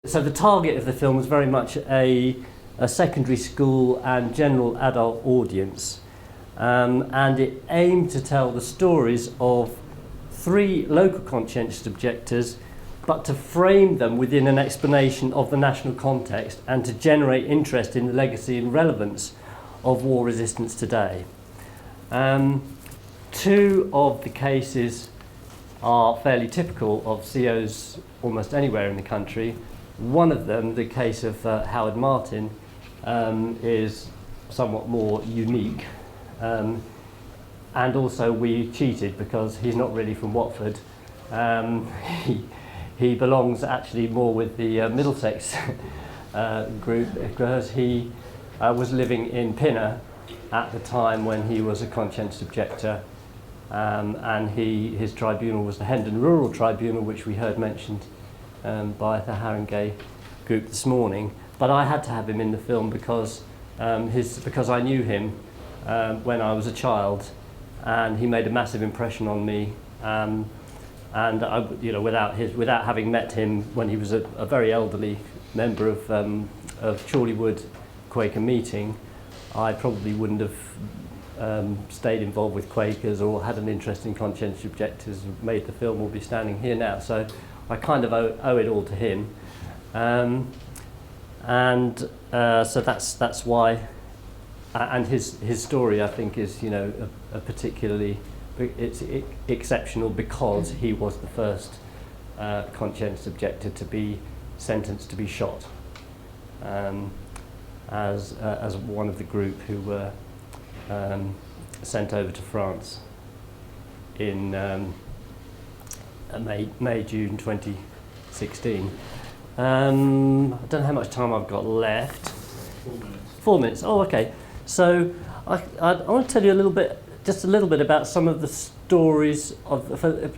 So the target of the film was very much a secondary school and general adult audience, and it aimed to tell the stories of 3 local conscientious objectors, but to frame them within an explanation of the national context and to generate interest in the legacy and relevance of war resistance today. 2 of the cases are fairly typical of COs almost anywhere in the country. One of them, the case of Howard Martin, is somewhat more unique. And also we cheated because he's not really from Watford. He belongs actually more with the Middlesex group, because he was living in Pinner at the time when he was a conscientious objector, and his tribunal was the Hendon Rural Tribunal, which we heard mentioned by the Haringey group this morning. But I had to have him in the film because I knew him when I was a child, and he made a massive impression on me. And I, without having met him when he was a very elderly member of Chorley Wood Quaker meeting, I probably wouldn't have stayed involved with Quakers or had an interest in conscientious objectors, made the film, or be standing here now. So I kind of owe it all to him, so that's why. And his story, I think, is a particularly exceptional because he was the first conscientious objector to be sentenced to be shot, as one of the group who were sent over to France in May-June 2016. I don't know how much time I've got left. 4 minutes. 4 minutes. Oh, okay. So I want to tell you just a little bit about some of the stories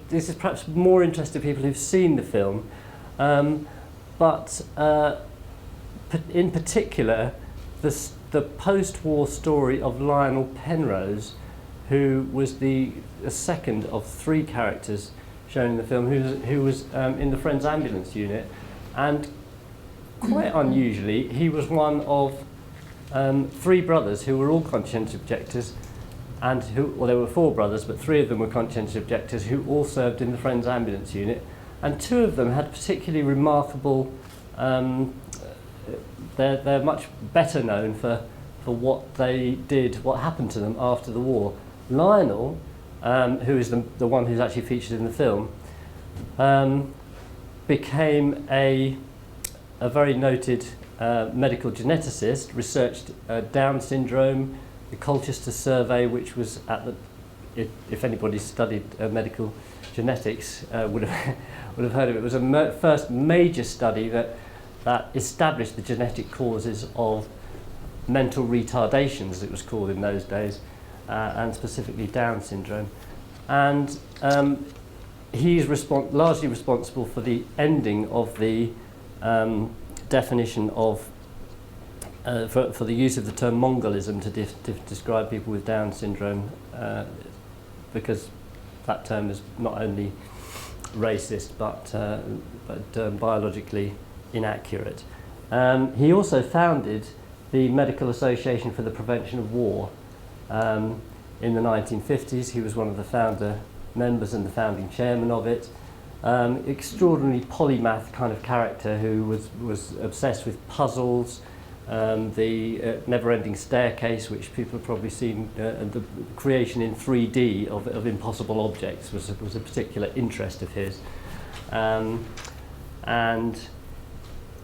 this is perhaps more interesting to people who've seen the film, but in particular the post-war story of Lionel Penrose, who was the second of 3 characters shown in the film, who was in the Friends Ambulance Unit, and quite unusually he was one of 3 brothers who were all conscientious objectors, and there were 4 brothers, but 3 of them were conscientious objectors who all served in the Friends Ambulance Unit, and 2 of them had particularly remarkable. They're much better known for what they did, what happened to them after the war. Lionel, who is the one who's actually featured in the film, became a very noted medical geneticist, researched Down syndrome, the Colchester survey, which was if anybody studied medical genetics would have heard of it. It was a first major study that established the genetic causes of mental retardations, as it was called in those days, and specifically Down syndrome. And he's largely responsible for the ending of the definition of, for the use of the term Mongolism to describe people with Down syndrome, because that term is not only racist but biologically inaccurate. He also founded the Medical Association for the Prevention of War in the 1950s. He was one of the founder members and the founding chairman of it. Extraordinarily polymath kind of character who was obsessed with puzzles, the never-ending staircase, which people have probably seen, and the creation in 3D of impossible objects was a particular interest of his. And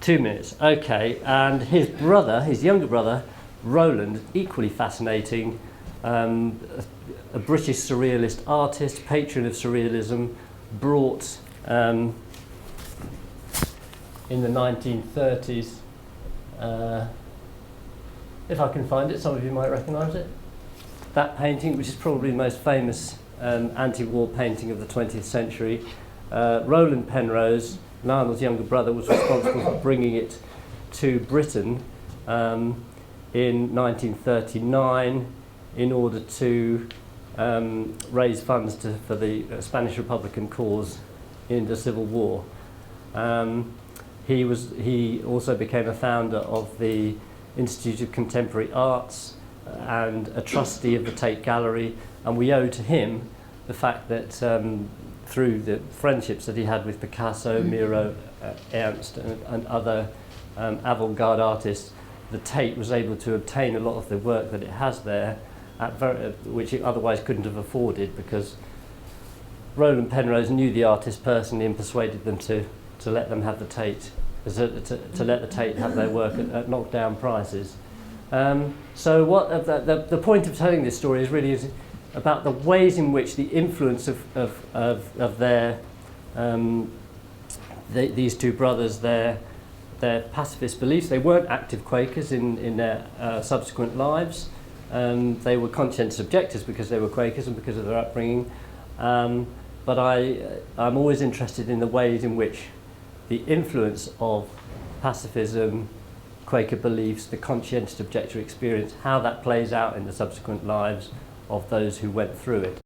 2 minutes, okay. And his younger brother, Roland, equally fascinating, a British surrealist artist, patron of surrealism, brought in the 1930s, if I can find it, some of you might recognise it, that painting, which is probably the most famous anti-war painting of the 20th century. Roland Penrose, Lionel's younger brother, was responsible for bringing it to Britain in 1939 in order to raise funds for the Spanish Republican cause in the Civil War. He also became a founder of the Institute of Contemporary Arts and a trustee of the Tate Gallery, and we owe to him the fact that through the friendships that he had with Picasso, Miro, Ernst and other avant-garde artists, the Tate was able to obtain a lot of the work that it has there, which it otherwise couldn't have afforded, because Roland Penrose knew the artists personally and persuaded them to let them have the Tate, to let the Tate have their work at knockdown prices. So what the point of telling this story is really about the ways in which the influence of their these two brothers, their pacifist beliefs. They weren't active Quakers in their subsequent lives. They were conscientious objectors because they were Quakers and because of their upbringing. But I'm always interested in the ways in which the influence of pacifism, Quaker beliefs, the conscientious objector experience, how that plays out in the subsequent lives of those who went through it.